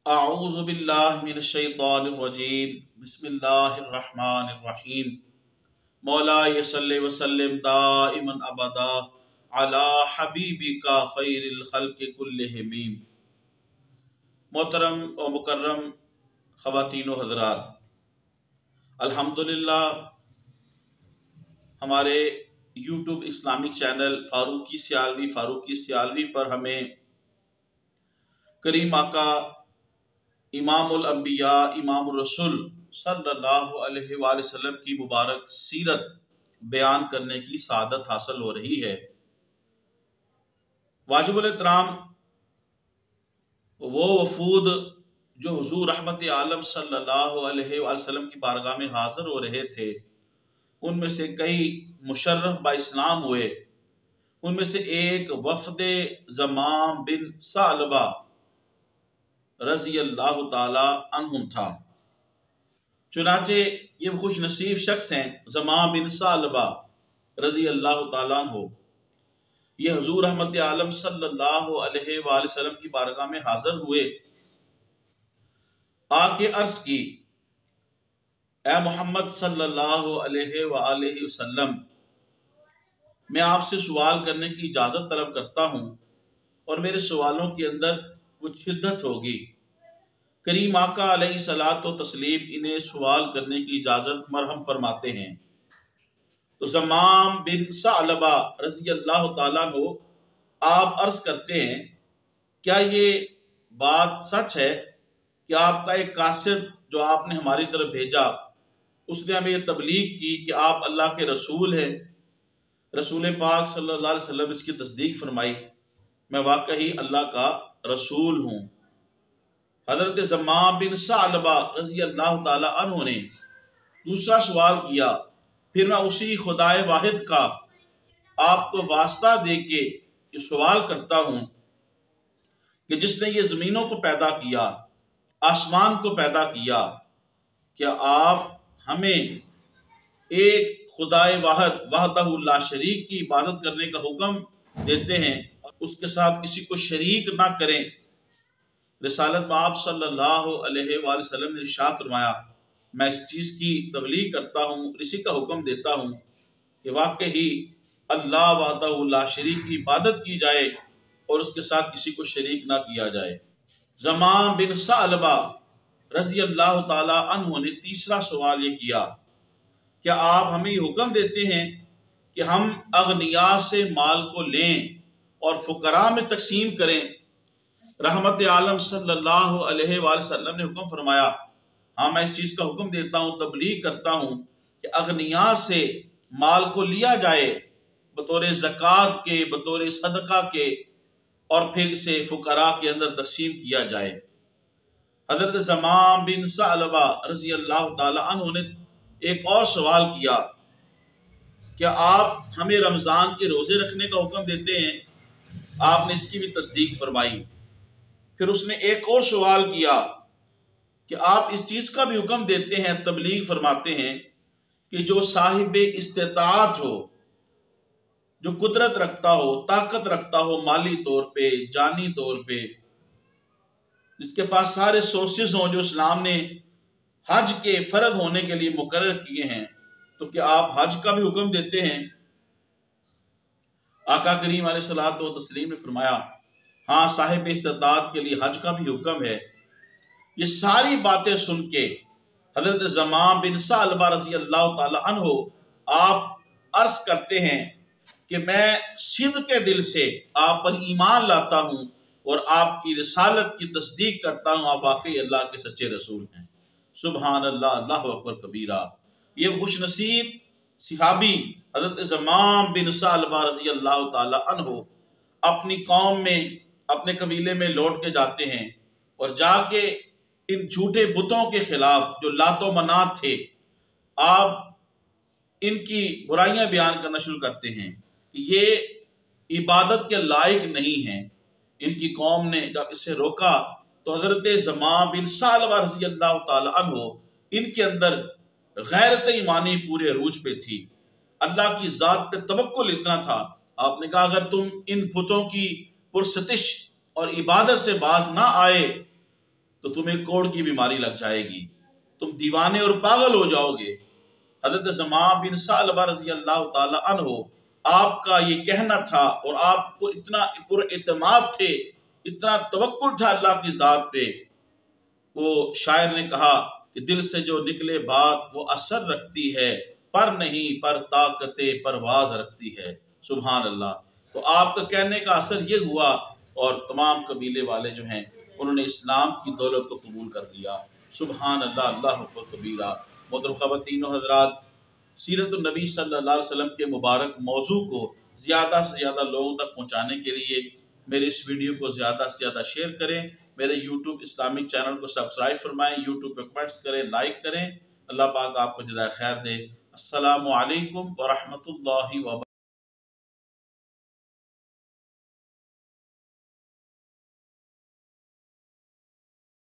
اعوذ باللہ من الشیطان الرجیم بسم اللہ الرحمن الرحیم مولا صلی وسلم دائما ابدا علی حبیبک خیر الخلق کلہم۔ محترم و مکرم خواتین و حضرات، الحمدللہ ہمارے YouTube Islamic channel Farooqui Sialvi پر ہمیں کریم آقا امام الانبیاء امام الرسول صلی اللہ علیہ وآلہ وسلم کی مبارک سیرت بیان کرنے کی سعادت حاصل ہو رہی ہے۔ واجب الاحترام وہ وفود جو حضور رحمت عالم صلی اللہ علیہ وآلہ وسلم کی بارگاہ میں حاضر ہو رہے تھے، ان میں سے کئی مشرف با اسلام ہوئے۔ ان میں سے ایک وفد ضمام بن ثعلبہ رضی اللہ تعالی عنہم تھا۔ چنانچہ یہ خوش نصیب شخص ہیں ضمام بن ثعلبہ رضی اللہ تعالیٰ عنہ، یہ حضور رحمت عالم صلی اللہ علیہ وآلہ وسلم کی بارگاہ میں حاضر ہوئے، آ کے عرض کی، اے محمد صلی اللہ علیہ وآلہ وسلم، میں آپ سے سوال کرنے کی اجازت طلب کرتا ہوں اور میرے سوالوں کے اندر کچھ شدت ہوگی۔ کریم آقا علیہ الصلوۃ والتسلیم انہیں سوال کرنے کی اجازت مرحم فرماتے ہیں۔ تو ضمام بن ثعلبہ رضی اللہ تعالیٰ عنہ آپ عرض کرتے ہیں، کیا یہ بات سچ ہے کہ آپ کا ایک قاصد جو آپ نے ہماری طرف بھیجا، اس نے ہمیں یہ تبلیغ کی کہ آپ اللہ کے رسول ہیں؟ رسول پاک صلی اللہ علیہ وسلم اس کی تصدیق فرمائی، میں واقعی اللہ کا رسول ہوں۔ حضرت ضمام بن ثعلبہ رضی اللہ تعالی عنہ نے دوسرا سوال کیا، پھر میں اسی خدائے واحد کا آپ کو واسطہ دے کے یہ سوال کرتا ہوں کہ جس نے یہ زمینوں کو پیدا کیا، آسمان کو پیدا کیا، کیا آپ ہمیں ایک خدائے واحد وحدہ لا شریک کی عبادت کرنے کا حکم دیتے ہیں اور اس کے ساتھ کسی کو شریک نہ کریں؟ رسالت مآب صلی اللہ علیہ وآلہ وسلم نے ارشاد فرمایا، میں اس چیز کی تبلیغ کرتا ہوں، اسی کا حکم دیتا ہوں کہ واقعی اللہ وحدہ لا شریک کی عبادت کی جائے اور اس کے ساتھ کسی کو شریک نہ کیا جائے۔ ضمام بن ثعلبہ رضی اللہ تعالی عنہ نے تیسرا سوال یہ کیا، کیا آپ ہمیں یہ حکم دیتے ہیں کہ ہم اغنیاء سے مال کو لیں اور فقراء میں تقسیم کریں؟ رحمت عالم صلی اللہ علیہ وآلہ وسلم نے حکم فرمایا، ہاں میں اس چیز کا حکم دیتا ہوں، تبلیغ کرتا ہوں کہ اغنیاء سے مال کو لیا جائے بطور زکوٰۃ کے، بطور صدقہ کے، اور پھر اسے فقراء کے اندر تقسیم کیا جائے۔ حضرت ضمام بن ثعلبہ رضی اللہ تعالی عنہ نے ایک اور سوال کیا، کیا آپ ہمیں رمضان کے روزے رکھنے کا حکم دیتے ہیں؟ آپ نے اس کی بھی تصدیق فرمائی۔ پھر اس نے ایک اور سوال کیا کہ آپ اس چیز کا بھی حکم دیتے ہیں، تبلیغ فرماتے ہیں کہ جو صاحب استطاعت ہو، جو قدرت رکھتا ہو، طاقت رکھتا ہو، مالی طور پہ، جانی طور پہ، جس کے پاس سارے سورسز ہوں جو اسلام نے حج کے فرض ہونے کے لیے مقرر کیے ہیں، تو کیا آپ حج کا بھی حکم دیتے ہیں؟ آقا کریم علیہ الصلوۃ والتسلیم نے فرمایا، ہاں صاحب استطاعت کے لیے حج کا بھی حکم ہے۔ یہ ساری باتیں سن کے حضرت ضمام بن ثعلبہ رضی اللہ تعالی عنہ آپ عرض کرتے ہیں کہ میں صدق کے دل سے آپ پر ایمان لاتا ہوں اور آپ کی رسالت کی تصدیق کرتا ہوں، آپ واقعی اللہ کے سچے رسول ہیں۔ سبحان اللہ، اللہ اکبر کبیرہ۔ یہ خوش نصیب صحابی حضرت ضمام بن ثعلبہ رضی اللہ تعالی عنہ اپنی قوم میں، اپنے قبیلے میں لوٹ کے جاتے ہیں اور جا کے ان جھوٹے بتوں کے خلاف جو لات و منات تھے، آپ ان کی برائیاں بیان کرنا شروع کرتے ہیں کہ یہ عبادت کے لائق نہیں ہیں۔ ان کی قوم نے جب اسے روکا تو حضرت ضمام بن ثعلبہ رضی اللہ تعالی عنہ ان کے اندر غیرت ایمانی پورے عروج پہ تھی، اللہ کی ذات پہ توکل اتنا تھا۔ آپ نے کہا اگر تم ان بتوں کی پرستش اور عبادت سے باز نہ آئے تو تمہیں کوڑ کی بیماری لگ جائے گی، تم دیوانے اور پاگل ہو جاؤ گے۔ حضرت ضمام بن ثعلبہ رضی اللہ تعالی عنہ، آپ کا یہ کہنا تھا اور آپ کو اتنا پر اعتماد تھے، اتنا توکل تھا اللہ کی ذات پہ۔ وہ شاعر نے کہا کہ دل سے جو نکلے بات وہ اثر رکھتی ہے، پر نہیں پر طاقت پرواز رکھتی ہے۔ سبحان اللہ۔ تو آپ کا کہنے کا اثر یہ ہوا اور تمام قبیلے والے جو ہیں انہوں نے اسلام کی دولت کو قبول کر لیا۔ سبحان اللہ، اللہ اکبر کبیرہ۔ محترم خواتین و حضرات، سیرت النبی صلی اللہ علیہ وسلم کے مبارک موضوع کو زیادہ سے زیادہ لوگوں تک پہنچانے کے لیے میرے اس ویڈیو کو زیادہ سے زیادہ شیئر کریں، میرے یوٹیوب اسلامک چینل کو سبسکرائب فرمائیں، یوٹیوب پہ کمنٹس کریں، لائک کریں۔ اللہ پاک آپ کو جزائے خیر دے۔ السلام علیکم ورحمۃ اللہ وبرکاتہ۔